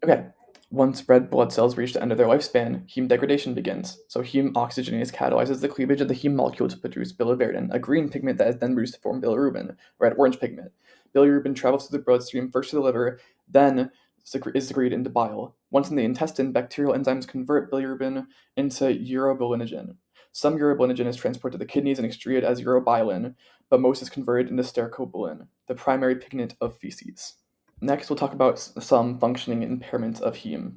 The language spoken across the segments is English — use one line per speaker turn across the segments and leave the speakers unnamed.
Okay, once red blood cells reach the end of their lifespan, heme degradation begins. So heme oxygenase catalyzes the cleavage of the heme molecule to produce biliverdin, a green pigment that is then produced to form bilirubin, red-orange pigment. Bilirubin travels through the bloodstream first to the liver, then is secreted into bile. Once in the intestine, bacterial enzymes convert bilirubin into urobilinogen. Some urobilinogen is transported to the kidneys and excreted as urobilin, but most is converted into stercobilin, the primary pigment of feces. Next, we'll talk about some functioning impairments of heme.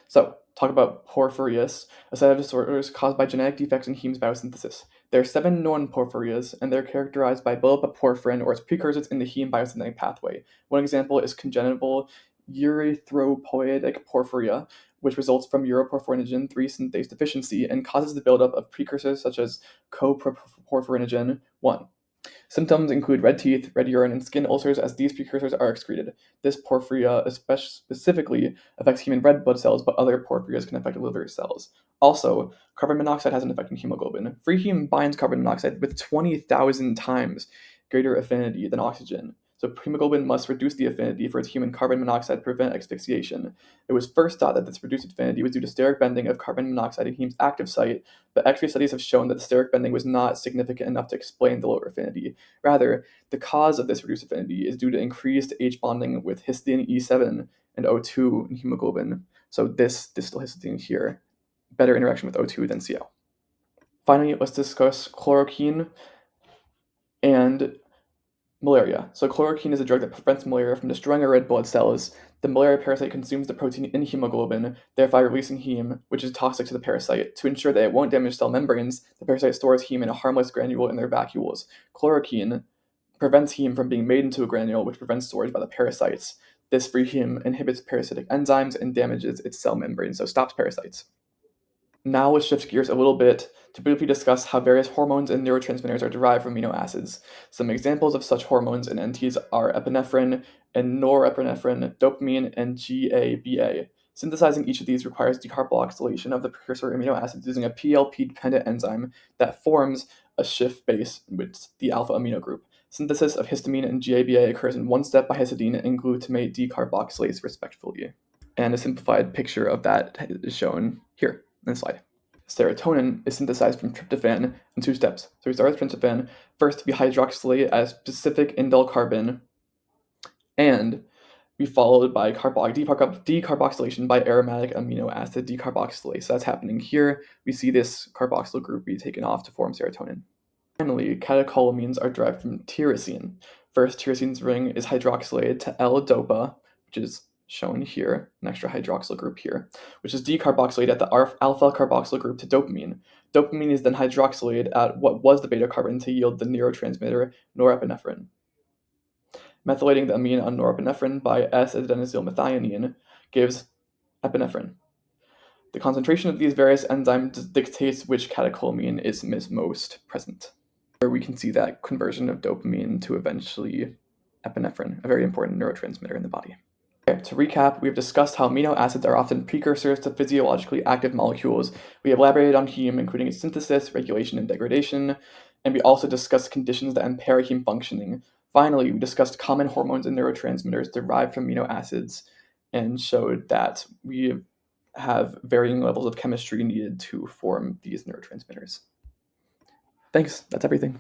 So, talk about porphyrias, a set of disorders caused by genetic defects in heme's biosynthesis. There are 7 known porphyrias, and they're characterized by buildup of porphyrin or its precursors in the heme biosynthetic pathway. One example is congenital erythropoietic porphyria, which results from uroporphyrinogen 3 synthase deficiency and causes the buildup of precursors such as coporphyrinogen 1. Symptoms include red teeth, red urine, and skin ulcers as these precursors are excreted. This porphyria specifically affects human red blood cells, but other porphyrias can affect liver cells. Also, carbon monoxide has an effect on hemoglobin. Free heme binds carbon monoxide with 20,000 times greater affinity than oxygen. So hemoglobin must reduce the affinity for its human carbon monoxide to prevent asphyxiation. It was first thought that this reduced affinity was due to steric bending of carbon monoxide in heme's active site, but X-ray studies have shown that the steric bending was not significant enough to explain the lower affinity. Rather, the cause of this reduced affinity is due to increased H bonding with histidine E7 and O2 in hemoglobin. So this distal histidine here, better interaction with O2 than CO. Finally, let's discuss chloroquine and malaria. So chloroquine is a drug that prevents malaria from destroying our red blood cells. The malaria parasite consumes the protein in hemoglobin, thereby releasing heme, which is toxic to the parasite. To ensure that it won't damage cell membranes, the parasite stores heme in a harmless granule in their vacuoles. Chloroquine prevents heme from being made into a granule, which prevents storage by the parasites. This free heme inhibits parasitic enzymes and damages its cell membrane, so stops parasites. Now let's shift gears a little bit to briefly discuss how various hormones and neurotransmitters are derived from amino acids. Some examples of such hormones and NTs are epinephrine and norepinephrine, dopamine, and GABA. Synthesizing each of these requires decarboxylation of the precursor amino acids using a PLP-dependent enzyme that forms a Schiff base with the alpha amino group. Synthesis of histamine and GABA occurs in one step by histidine and glutamate decarboxylase, respectively. And a simplified picture of that is shown here in the slide. Serotonin is synthesized from tryptophan in 2 steps. So we start with tryptophan, first we hydroxylate as specific indole carbon, and be followed by decarboxylation by aromatic amino acid decarboxylase. So that's happening here. We see this carboxyl group be taken off to form serotonin. Finally, catecholamines are derived from tyrosine. First, tyrosine's ring is hydroxylated to L-DOPA, which is shown here, an extra hydroxyl group here, which is decarboxylated at the alpha carboxyl group to dopamine. Dopamine is then hydroxylated at what was the beta carbon to yield the neurotransmitter norepinephrine. Methylating the amine on norepinephrine by S-adenosylmethionine gives epinephrine. The concentration of these various enzymes dictates which catecholamine is most present. Where we can see that conversion of dopamine to eventually epinephrine, a very important neurotransmitter in the body. Okay, to recap, we have discussed how amino acids are often precursors to physiologically active molecules. We elaborated on heme, including its synthesis, regulation, and degradation, and we also discussed conditions that impair heme functioning. Finally, we discussed common hormones and neurotransmitters derived from amino acids and showed that we have varying levels of chemistry needed to form these neurotransmitters. Thanks, that's everything.